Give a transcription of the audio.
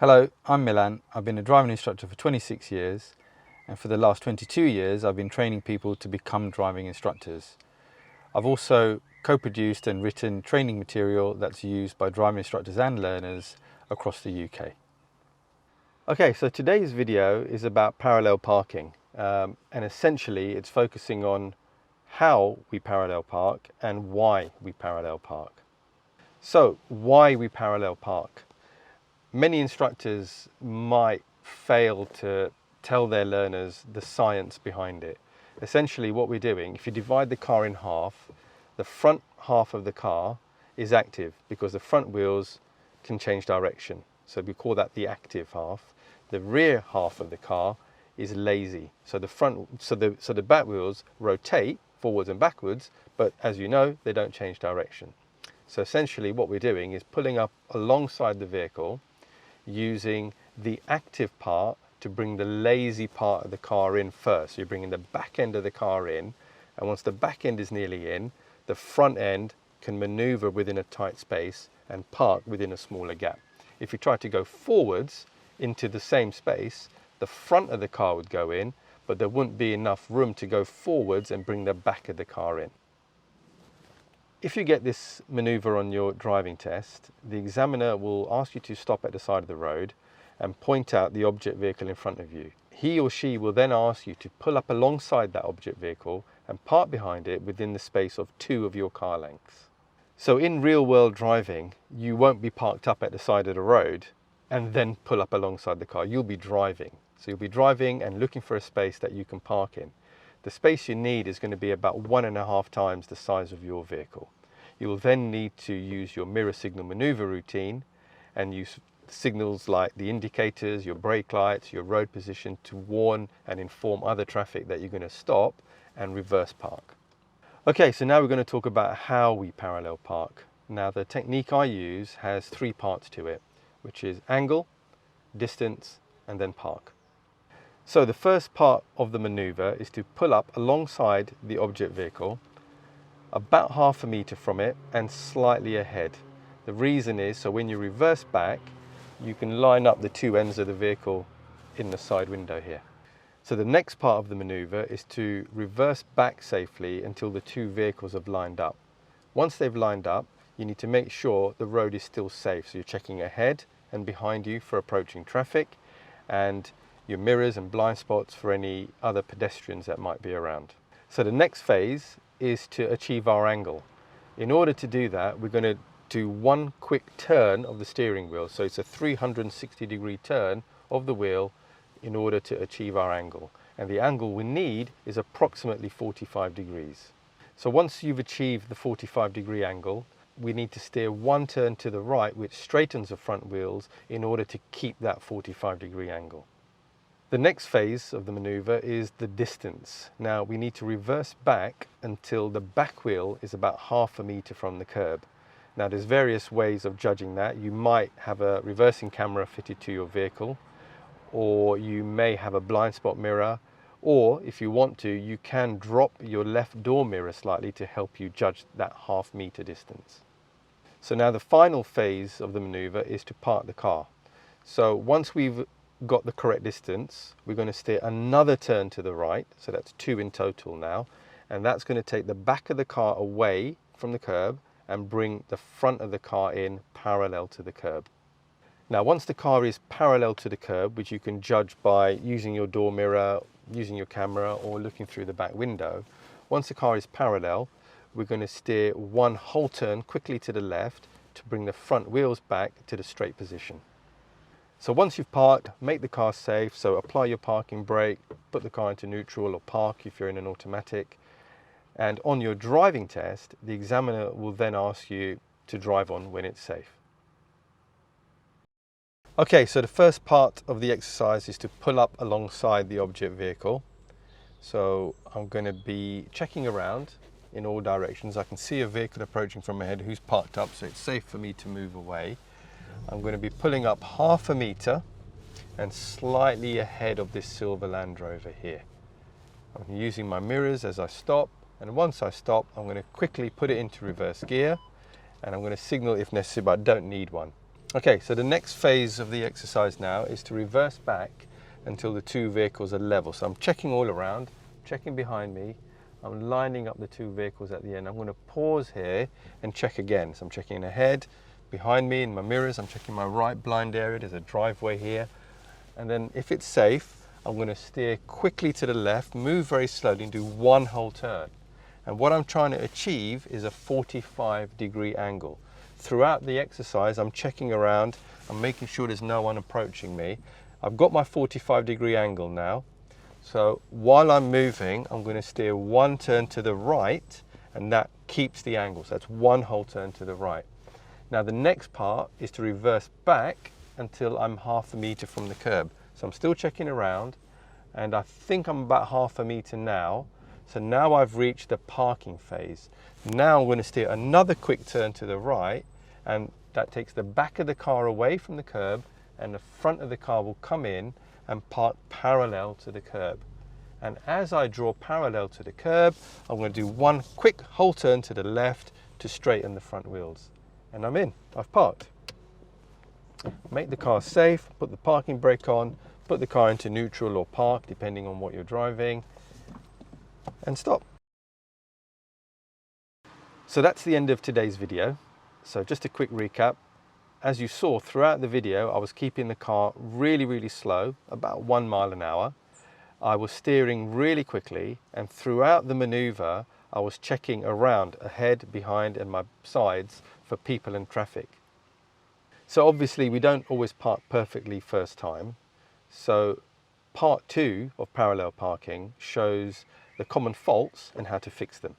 Hello, I'm Milan. I've been a driving instructor for 26 years, and for the last 22 years I've been training people to become driving instructors. I've also co-produced and written training material that's used by driving instructors and learners across the UK. Okay, so today's video is about parallel parking, and essentially it's focusing on how we parallel park and why we parallel park. So, why we parallel park? Many instructors might fail to tell their learners the science behind it. Essentially what we're doing, if you divide the car in half, the front half of the car is active because the front wheels can change direction. So we call that the active half. The rear half of the car is lazy. So the back wheels rotate forwards and backwards, but as you know, they don't change direction. So essentially what we're doing is pulling up alongside the vehicle, using the active part to bring the lazy part of the car in first. So you're bringing the back end of the car in, and once the back end is nearly in, the front end can maneuver within a tight space and park within a smaller gap. If you try to go forwards into the same space, the front of the car would go in, but there wouldn't be enough room to go forwards and bring the back of the car in. If you get this maneuver on your driving test, the examiner will ask you to stop at the side of the road and point out the object vehicle in front of you. He or she will then ask you to pull up alongside that object vehicle and park behind it within the space of 2 of your car lengths. So in real world driving, you won't be parked up at the side of the road and then pull up alongside the car. You'll be driving. So you'll be driving and looking for a space that you can park in. The space you need is going to be about 1.5 times the size of your vehicle. You will then need to use your mirror signal maneuver routine and use signals like the indicators, your brake lights, your road position to warn and inform other traffic that you're going to stop and reverse park. Okay, so now we're going to talk about how we parallel park. Now the technique I use has 3 parts to it, which is angle, distance, and then park. So the first part of the maneuver is to pull up alongside the object vehicle, about 1/2 meter from it and slightly ahead. The reason is so when you reverse back, you can line up the 2 ends of the vehicle in the side window here. So the next part of the maneuver is to reverse back safely until the 2 vehicles have lined up. Once they've lined up, you need to make sure the road is still safe. So you're checking ahead and behind you for approaching traffic, and your mirrors and blind spots for any other pedestrians that might be around. So the next phase is to achieve our angle. In order to do that, we're going to do 1 quick turn of the steering wheel. So it's a 360-degree turn of the wheel in order to achieve our angle. And the angle we need is approximately 45 degrees. So once you've achieved the 45-degree angle, we need to steer 1 turn to the right, which straightens the front wheels in order to keep that 45-degree angle. The next phase of the maneuver is the distance. Now we need to reverse back until the back wheel is about 1/2 meter from the curb. Now there's various ways of judging that. You might have a reversing camera fitted to your vehicle, or you may have a blind spot mirror, or if you want to, you can drop your left door mirror slightly to help you judge that 1/2 meter distance. So now the final phase of the maneuver is to park the car. So once we've got the correct distance, we're going to steer another turn to the right, so that's 2 in total now, and that's going to take the back of the car away from the curb and bring the front of the car in parallel to the curb. Now once the car is parallel to the curb, which you can judge by using your door mirror, using your camera, or looking through the back window, once the car is parallel, we're going to steer 1 whole turn quickly to the left to bring the front wheels back to the straight position. So once you've parked, make the car safe. So apply your parking brake, put the car into neutral or park if you're in an automatic. And on your driving test, the examiner will then ask you to drive on when it's safe. Okay, so the first part of the exercise is to pull up alongside the object vehicle. So I'm going to be checking around in all directions. I can see a vehicle approaching from ahead who's parked up, so it's safe for me to move away. I'm going to be pulling up 1/2 meter and slightly ahead of this silver Land Rover here. I'm using my mirrors as I stop, and once I stop, I'm going to quickly put it into reverse gear, and I'm going to signal if necessary, but I don't need one. Okay, so the next phase of the exercise now is to reverse back until the two vehicles are level. So I'm checking all around, checking behind me, I'm lining up the two vehicles at the end. I'm going to pause here and check again. So I'm checking ahead, behind me in my mirrors, I'm checking my right blind area, there's a driveway here. And then if it's safe, I'm going to steer quickly to the left, move very slowly and do one whole turn. And what I'm trying to achieve is a 45-degree angle. Throughout the exercise, I'm checking around, I'm making sure there's no one approaching me. I've got my 45-degree angle now. So while I'm moving, I'm going to steer one turn to the right, and that keeps the angle. So that's one whole turn to the right. Now the next part is to reverse back until I'm half a meter from the curb. So I'm still checking around, and I think I'm about half a meter now. So now I've reached the parking phase. Now I'm going to steer another quick turn to the right, and that takes the back of the car away from the curb, and the front of the car will come in and park parallel to the curb. And as I draw parallel to the curb, I'm going to do one quick whole turn to the left to straighten the front wheels. And I'm in, I've parked. Make the car safe, put the parking brake on, put the car into neutral or park, depending on what you're driving, and stop. So that's the end of today's video. So just a quick recap. As you saw throughout the video, I was keeping the car really slow, about 1 mile an hour. I was steering really quickly, and throughout the maneuver, I was checking around ahead, behind and my sides for people and traffic. So obviously we don't always park perfectly first time. So part 2 of parallel parking shows the common faults and how to fix them.